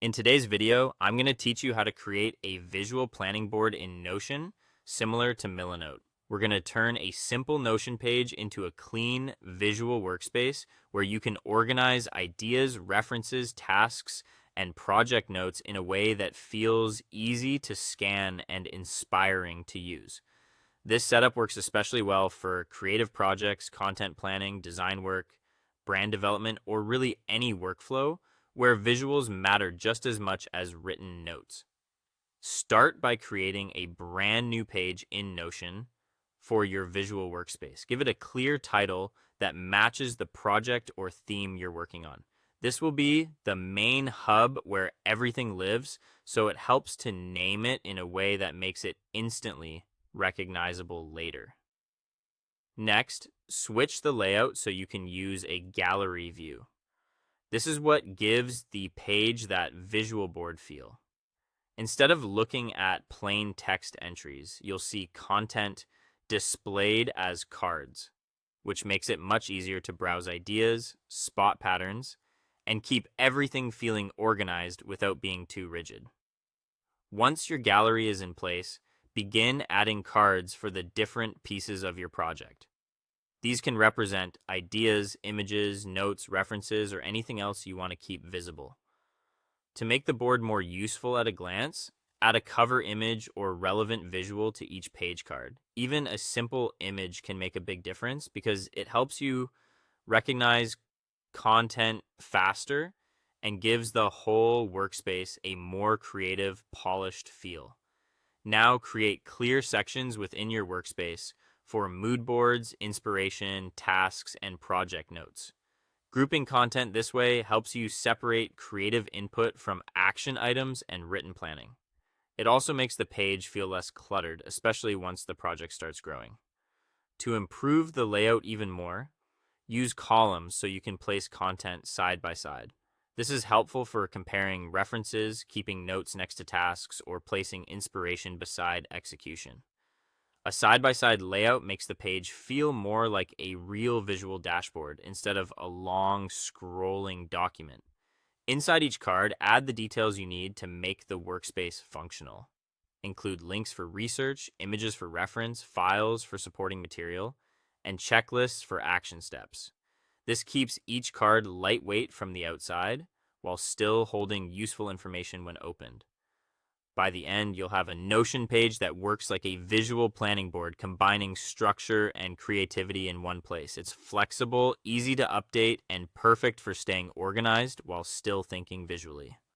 In today's video, I'm going to teach you how to create a visual planning board in Notion similar to Milanote. We're going to turn a simple Notion page into a clean visual workspace where you can organize ideas, references, tasks, and project notes in a way that feels easy to scan and inspiring to use. This setup works especially well for creative projects, content planning, design work, brand development, or really any workflow where visuals matter just as much as written notes. Start by creating a brand new page in Notion for your visual workspace. Give it a clear title that matches the project or theme you're working on. This will be the main hub where everything lives, so it helps to name it in a way that makes it instantly recognizable later. Next, switch the layout so you can use a gallery view. This is what gives the page that visual board feel. Instead of looking at plain text entries, you'll see content displayed as cards, which makes it much easier to browse ideas, spot patterns, and keep everything feeling organized without being too rigid. Once your gallery is in place, begin adding cards for the different pieces of your project. These can represent ideas, images, notes, references, or anything else you want to keep visible. To make the board more useful at a glance, add a cover image or relevant visual to each page card. Even a simple image can make a big difference because it helps you recognize content faster and gives the whole workspace a more creative, polished feel. Now create clear sections within your workspace for mood boards, inspiration, tasks, and project notes. Grouping content this way helps you separate creative input from action items and written planning. It also makes the page feel less cluttered, especially once the project starts growing. To improve the layout even more, use columns so you can place content side by side. This is helpful for comparing references, keeping notes next to tasks, or placing inspiration beside execution. A side-by-side layout makes the page feel more like a real visual dashboard instead of a long, scrolling document. Inside each card, add the details you need to make the workspace functional. Include links for research, images for reference, files for supporting material, and checklists for action steps. This keeps each card lightweight from the outside while still holding useful information when opened. By the end, you'll have a Notion page that works like a visual planning board, combining structure and creativity in one place. It's flexible, easy to update, and perfect for staying organized while still thinking visually.